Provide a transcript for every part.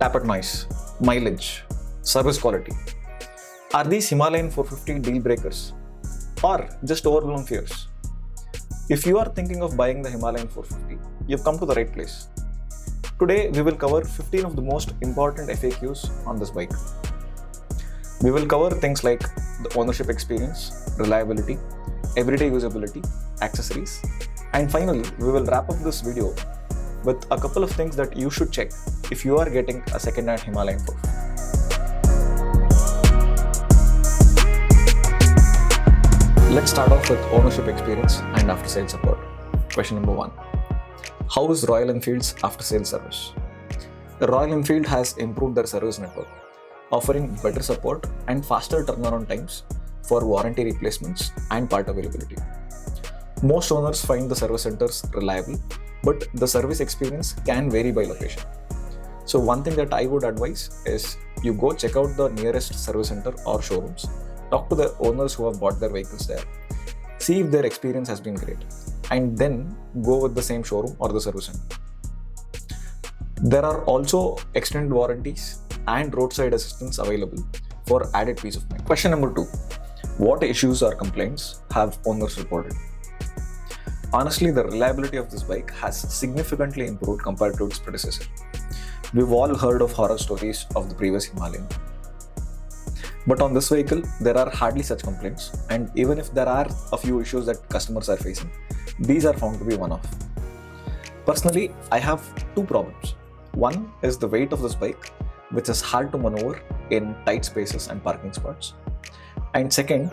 tappet noise, mileage, service quality. Are these Himalayan 450 deal breakers or just overblown fears? If you are thinking of buying the Himalayan 450, you've come to the right place. Today, we will cover 15 of the most important FAQs on this bike. We will cover things like the ownership experience, reliability, everyday usability, accessories, and finally, we will wrap up this video with a couple of things that you should check if you are getting a second-hand Himalayan 450. Let's start off with ownership experience and after-sales support. Question number 1. How is Royal Enfield's after-sales service? Royal Enfield has improved their service network, offering better support and faster turnaround times for warranty replacements and part availability. Most owners find the service centers reliable, but the service experience can vary by location. So one thing that I would advise is you go check out the nearest service center or showrooms, talk to the owners who have bought their vehicles there, see if their experience has been great, and then go with the same showroom or the service center. There are also extended warranties and roadside assistance available for added peace of mind. Question number 2. What issues or complaints have owners reported? Honestly, the reliability of this bike has significantly improved compared to its predecessor. We've all heard of horror stories of the previous Himalayan. But on this vehicle, there are hardly such complaints, and even if there are a few issues that customers are facing, these are found to be one-off. Personally, I have two problems. One is the weight of this bike, which is hard to maneuver in tight spaces and parking spots. And second,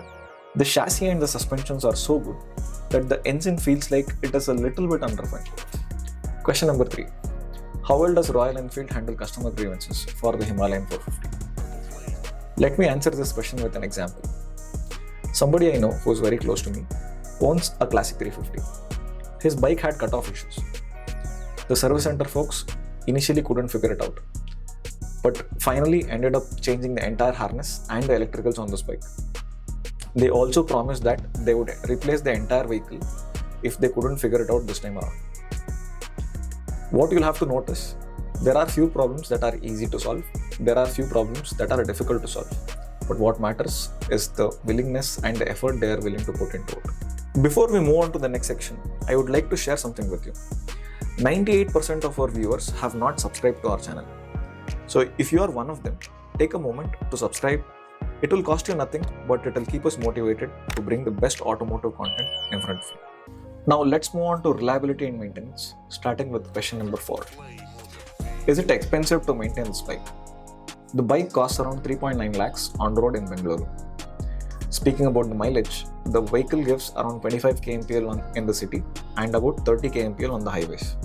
the chassis and the suspensions are so good that the engine feels like it is a little bit underrefined. Question number 3. How well does Royal Enfield handle customer grievances for the Himalayan 450? Let me answer this question with an example. Somebody I know who is very close to me owns a classic 350. His bike had cutoff issues. The service center folks initially couldn't figure it out, but finally ended up changing the entire harness and the electricals on this bike. They also promised that they would replace the entire vehicle if they couldn't figure it out this time around. What you'll have to notice, there are few problems that are easy to solve. There are few problems that are difficult to solve. But what matters is the willingness and the effort they are willing to put into it. Before we move on to the next section, I would like to share something with you. 98% of our viewers have not subscribed to our channel. So if you are one of them, take a moment to subscribe. It will cost you nothing, but it will keep us motivated to bring the best automotive content in front of you. Now let's move on to reliability and maintenance, starting with question number 4. Is it expensive to maintain this bike? The bike costs around 3.9 lakhs on road in Bengaluru. Speaking about the mileage, the vehicle gives around 25 kmpl in the city and about 30 kmpl on the highways.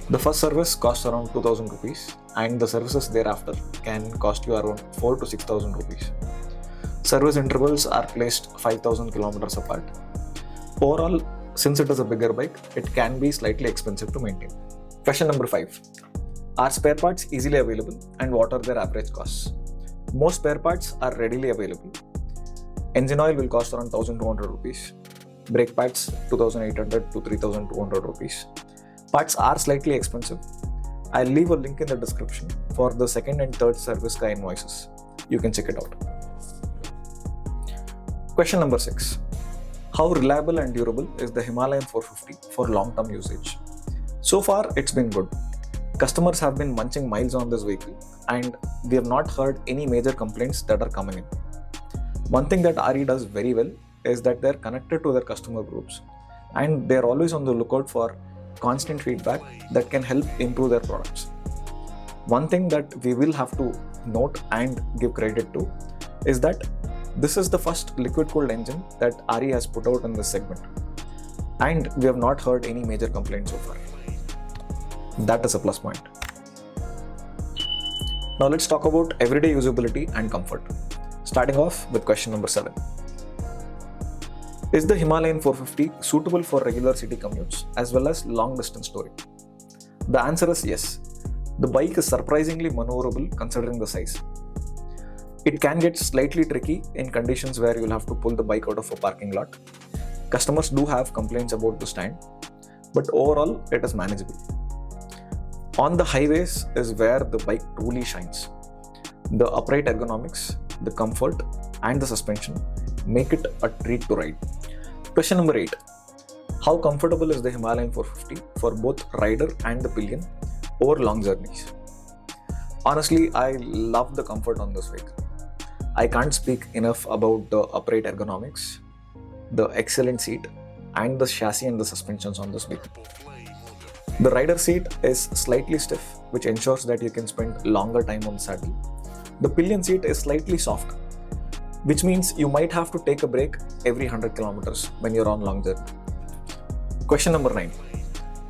The first service costs around 2000 rupees and the services thereafter can cost you around 4 to 6000 rupees. Service intervals are placed 5000 kilometers apart. Overall, since it is a bigger bike, it can be slightly expensive to maintain. Question number 5. Are spare parts easily available and what are their average costs? Most spare parts are readily available. Engine oil will cost around 1200 rupees. Brake pads 2800 to 3200 rupees. Parts are slightly expensive. I'll leave a link in the description for the second and third service car invoices. You can check it out. Question number 6. How reliable and durable is the Himalayan 450 for long-term usage? So far, it's been good. Customers have been munching miles on this vehicle and we have not heard any major complaints that are coming in. One thing that RE does very well is that they're connected to their customer groups and they're always on the lookout for constant feedback that can help improve their products. One thing that we will have to note and give credit to is that this is the first liquid-cooled engine that RE has put out in this segment and we have not heard any major complaints so far. That is a plus point. Now let's talk about everyday usability and comfort. Starting off with question number 7. Is the Himalayan 450 suitable for regular city commutes as well as long distance touring? The answer is yes. The bike is surprisingly maneuverable considering the size. It can get slightly tricky in conditions where you'll have to pull the bike out of a parking lot. Customers do have complaints about the stand, but overall it is manageable. On the highways is where the bike truly shines. The upright ergonomics, the comfort, and the suspension make it a treat to ride. Question number 8. How comfortable is the Himalayan 450 for both rider and the pillion over long journeys? Honestly, I love the comfort on this vehicle. I can't speak enough about the upright ergonomics, the excellent seat, and the chassis and the suspensions on this vehicle. The rider seat is slightly stiff, which ensures that you can spend longer time on the saddle. The pillion seat is slightly soft, which means you might have to take a break every 100 kilometers when you're on long journey. Question number 9.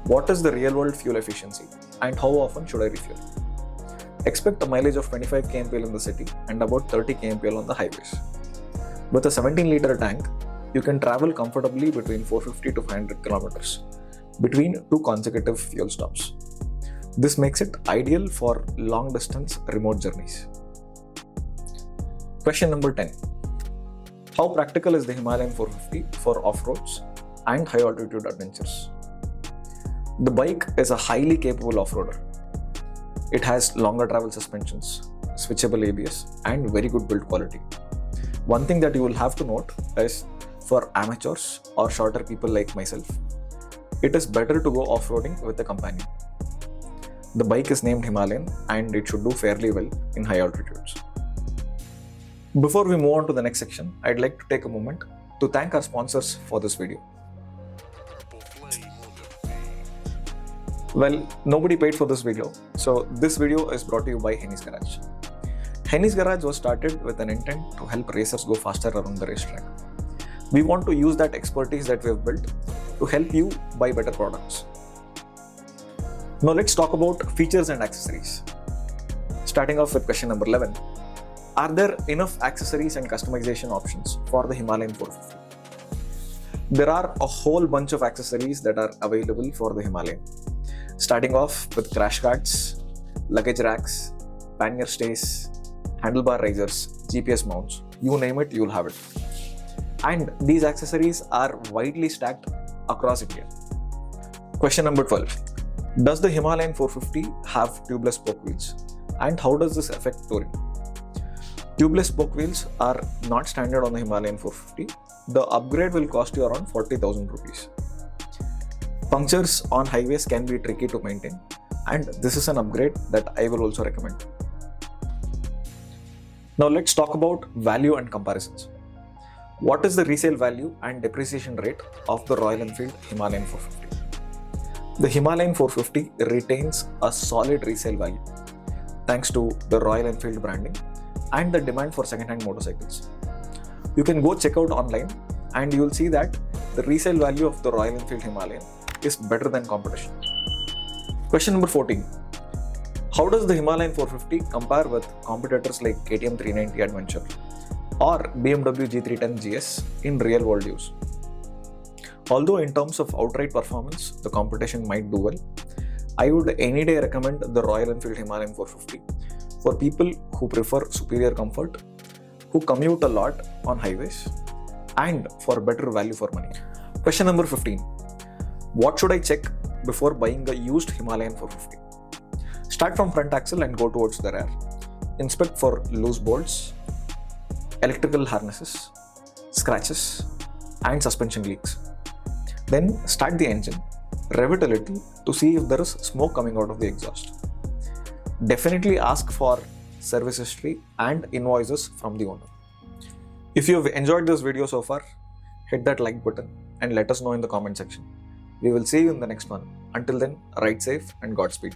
What is the real world fuel efficiency and how often should I refuel? Expect a mileage of 25 kmpl in the city and about 30 kmpl on the highways. With a 17-liter tank, you can travel comfortably between 450 to 500 kilometers between two consecutive fuel stops. This makes it ideal for long distance remote journeys. Question number 10. How practical is the Himalayan 450 for off-roads and high altitude adventures? The bike is a highly capable off-roader. It has longer travel suspensions, switchable ABS, and very good build quality. One thing that you will have to note is for amateurs or shorter people like myself, it is better to go off-roading with a companion. The bike is named Himalayan and it should do fairly well in high altitudes. Before we move on to the next section, I'd like to take a moment to thank our sponsors for this video. Well, nobody paid for this video, so this video is brought to you by Henny's Garage. Henny's Garage was started with an intent to help racers go faster around the racetrack. We want to use that expertise that we have built to help you buy better products. Now let's talk about features and accessories. Starting off with question number 11. Are there enough accessories and customization options for the Himalayan 450? There are a whole bunch of accessories that are available for the Himalayan. Starting off with crash guards, luggage racks, pannier stays, handlebar risers, GPS mounts, you name it, you'll have it. And these accessories are widely stacked across India. Question number 12. Does the Himalayan 450 have tubeless spoke wheels? And how does this affect touring? Tubeless spoke wheels are not standard on the Himalayan 450. The upgrade will cost you around 40,000 rupees. Punctures on highways can be tricky to maintain, and this is an upgrade that I will also recommend. Now let's talk about value and comparisons. What is the resale value and depreciation rate of the Royal Enfield Himalayan 450? The Himalayan 450 retains a solid resale value thanks to the Royal Enfield branding and the demand for second-hand motorcycles. You can go check out online and you will see that the resale value of the Royal Enfield Himalayan is better than competition. Question number 14. How does the Himalayan 450 compare with competitors like KTM 390 Adventure or BMW G310 GS in real world use? Although in terms of outright performance, the competition might do well, I would any day recommend the Royal Enfield Himalayan 450 for people who prefer superior comfort, who commute a lot on highways, and for better value for money. Question number 15. What should I check before buying a used Himalayan 450? Start from front axle and go towards the rear. Inspect for loose bolts, electrical harnesses, scratches, and suspension leaks. Then start the engine, rev it a little to see if there is smoke coming out of the exhaust. Definitely ask for service history and invoices from the owner. If you have enjoyed this video so far, hit that like button and let us know in the comment section. We will see you in the next one. Until then, ride safe and Godspeed.